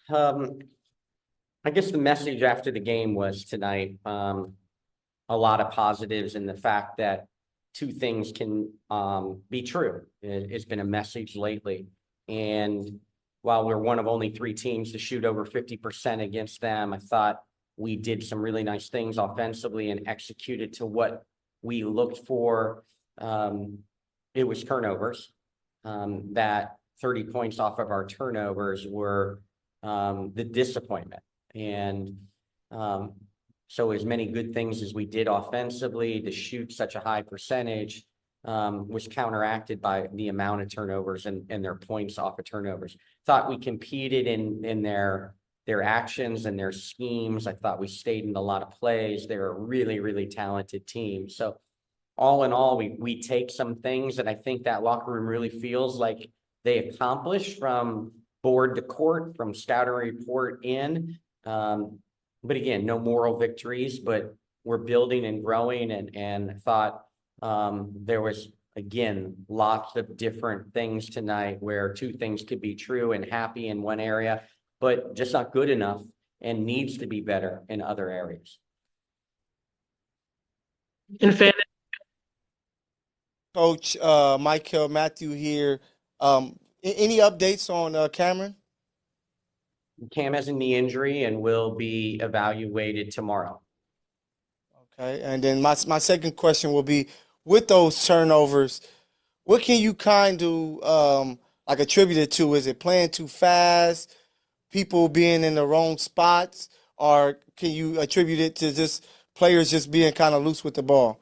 Um, I guess the message after the game was tonight, a lot of positives in the fact that two things can be true. It's been a message lately. And while we're one of only three teams to shoot over 50% against them, I thought we did some really nice things offensively and executed to what we looked for. It was turnovers. That 30 points off of our turnovers were the disappointment. And so as many good things as we did offensively, to shoot such a high percentage was counteracted by the amount of turnovers and their points off of turnovers. Thought we competed in their actions and their schemes. I thought we stayed in a lot of plays. They're a really, really talented team. So all in all, we take some things that I think that locker room really feels like they accomplished from board to court, from scouting report in. But again, no moral victories, but we're building and growing, and thought there was, again, lots of different things tonight where two things could be true and happy in one area, but just not good enough and needs to be better in other areas. In fairness, Coach Michael Matthew here. Any updates on Cameron? Cam has a knee injury and will be evaluated tomorrow. Okay, and then my second question will be, with those turnovers, what can you kind of like attribute it to? Is it playing too fast, people being in the wrong spots, or can you attribute it to just players just being kind of loose with the ball?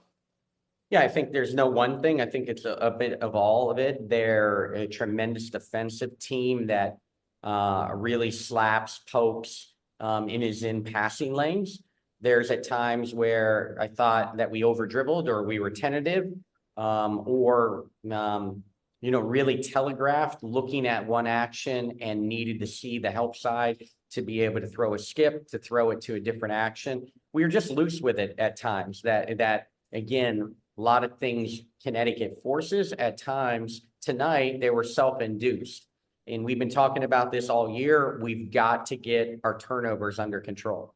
Yeah, I think there's no one thing. I think it's a bit of all of it. They're a tremendous defensive team that really slaps, pokes, and is in passing lanes. There's at times where I thought that we over dribbled or we were tentative, or really telegraphed looking at one action and needed to see the help side to be able to throw a skip, to throw it to a different action. We were just loose with it at times. That again, a lot of things Connecticut forces at times. Tonight, they were self-induced. And we've been talking about this all year. We've got to get our turnovers under control.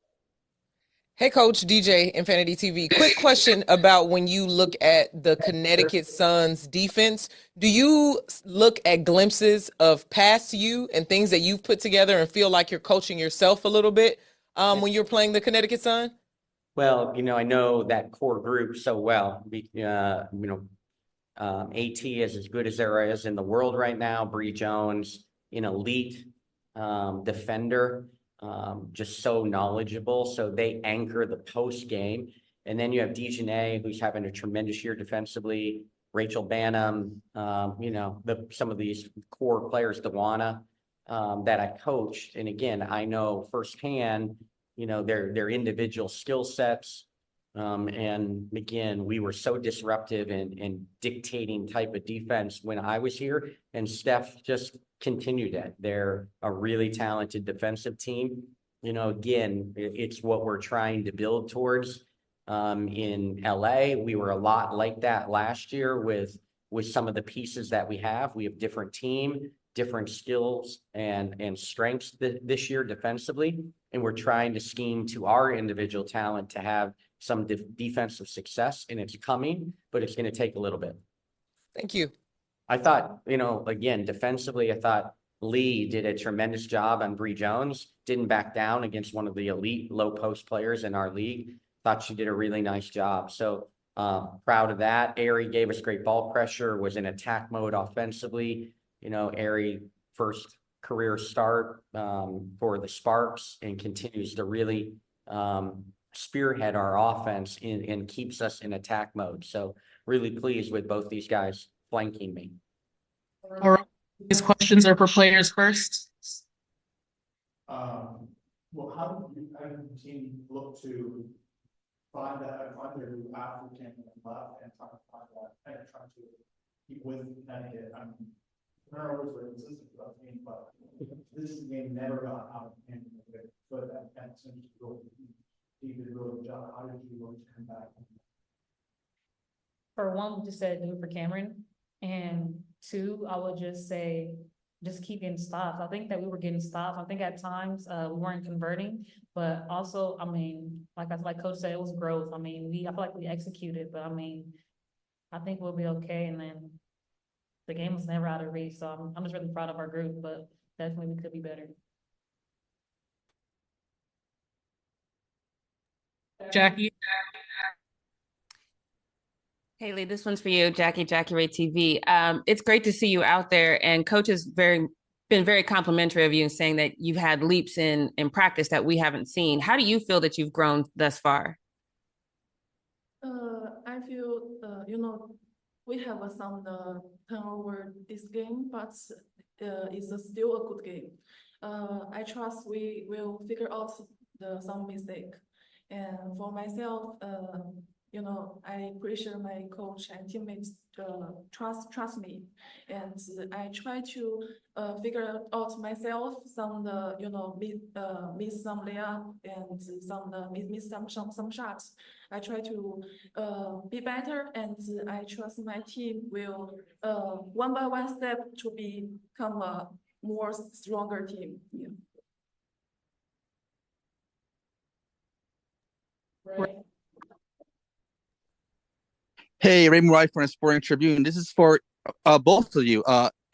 Hey, Coach DJ, Infinity TV. Quick question about when you look at the Connecticut Suns defense. Do you look at glimpses of past you and things that you've put together and feel like you're coaching yourself a little bit when you're playing the Connecticut Sun? Well, I know that core group so well. AT is as good as there is in the world right now. Bree Jones, an elite defender, just so knowledgeable. So they anchor the post game. And then you have Dejanay, who's having a tremendous year defensively. Rachel Banham, some of these core players, Dewana, that I coached. And again, I know firsthand, their individual skill sets. And again, we were so disruptive and dictating type of defense when I was here, and Steph just continued it. They're a really talented defensive team. Again, it's what we're trying to build towards. In LA, we were a lot like that last year with some of the pieces that we have. We have different team, different skills and strengths this year defensively. And we're trying to scheme to our individual talent to have some defensive success, and it's coming, but it's going to take a little bit. Thank you. I thought, again, defensively, I thought Lee did a tremendous job on Bree Jones, didn't back down against one of the elite low post players in our league. Thought she did a really nice job. So proud of that. Aari gave us great ball pressure, was in attack mode offensively. Aari first career start for the Sparks and continues to really spearhead our offense and keeps us in attack mode. So really pleased with both these guys flanking me. all right, these questions are for players first. Well, how do the team look to find their African left and try to find that and try to keep with Connecticut? I mean, turnovers were consistent throughout the game, but this game never got out of hand with that seems to go. He did a really good job. How did you look to come back? For one, we just said do it for Cameron. And two, I would just say just keep getting stops. I think that we were getting stops. I think at times, we weren't converting, but also, I mean, like Coach said, it was growth. I mean, I feel like we executed, but I mean, I think we'll be okay. And then the game was never out of reach, so I'm just really proud of our group, but definitely we could be better. Jackie? Haley, this one's for you, Jackie Ray TV. It's great to see you out there, and coach has been very complimentary of you and saying that you've had leaps in practice that we haven't seen. How do you feel that you've grown thus far? I feel, we have some turnover this game, but it's still a good game. I trust we will figure out some mistake. And for myself, I appreciate my coach and teammates trust me, and I try to figure out myself some miss some layup and some miss some shots. I try to be better, and I trust my team will one by one step to become a more stronger team. Yeah. Right. Hey, Ray Murray from Sporting Tribune. This is for both of you.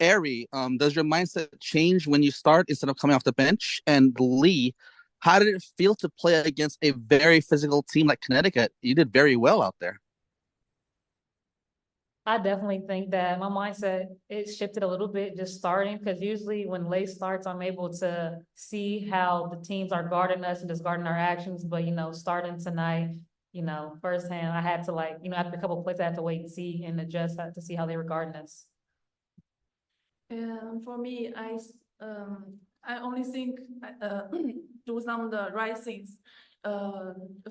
Aari, does your mindset change when you start instead of coming off the bench? And Lee, how did it feel to play against a very physical team like Connecticut? You did very well out there. I definitely think that my mindset, it shifted a little bit just starting, because usually when late starts, I'm able to see how the teams are guarding us and just guarding our actions. But, starting tonight, firsthand, I had to after a couple of plays, I had to wait and see and adjust to see how they were guarding us. And for me, I only think do some of the right things.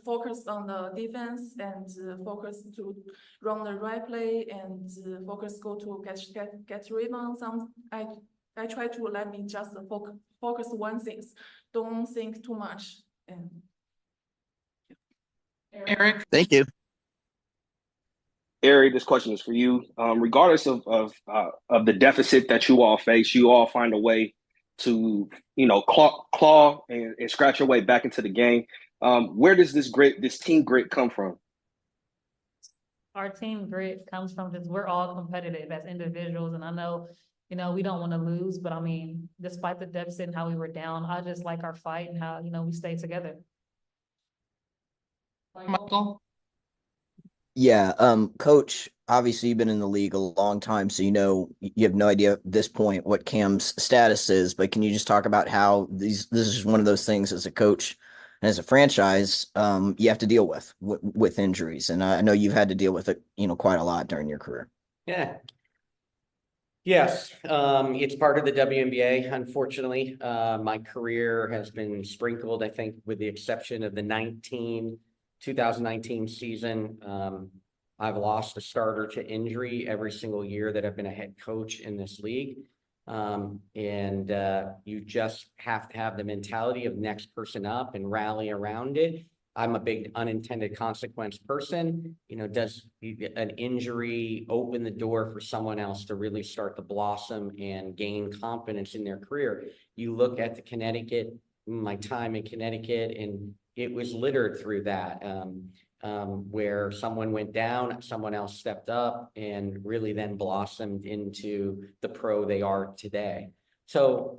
Focus on the defense and focus to run the right play and focus go to get rebound. I try to let me just focus one thing. Don't think too much. And Eric? Thank you. Aari, this question is for you. Regardless of the deficit that you all face, you all find a way to claw and scratch your way back into the game. Where does this team grit come from? Our team grit comes from just, we're all competitive as individuals, and I know, we don't want to lose, but I mean, despite the deficit and how we were down, I just like our fight and how, we stay together. Michael? Yeah, Coach, obviously you've been in the league a long time, so you have no idea at this point what Cam's status is, but can you just talk about how this is one of those things as a coach and as a franchise, you have to deal with injuries, and I know you've had to deal with it, quite a lot during your career. Yeah. Yes, it's part of the WNBA, unfortunately. My career has been sprinkled, I think, with the exception of the 2019 season. I've lost a starter to injury every single year that I've been a head coach in this league. And you just have to have the mentality of next person up and rally around it. I'm a big unintended consequence person. Does an injury open the door for someone else to really start to blossom and gain confidence in their career? You look at my time in Connecticut, and it was littered through that, where someone went down, someone else stepped up and really then blossomed into the pro they are today. So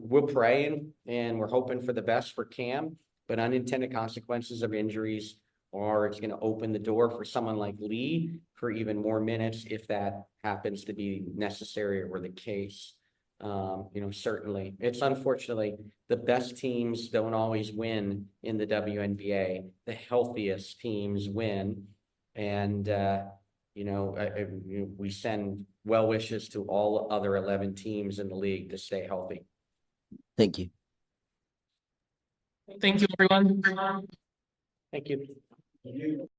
we're praying and we're hoping for the best for Cam, but unintended consequences of injuries it's going to open the door for someone like Lee for even more minutes if that happens to be necessary or the case. Certainly it's unfortunately the best teams don't always win in the WNBA. The healthiest teams win. And, we send well wishes to all other 11 teams in the league to stay healthy. Thank you. Thank you, everyone. Thank you.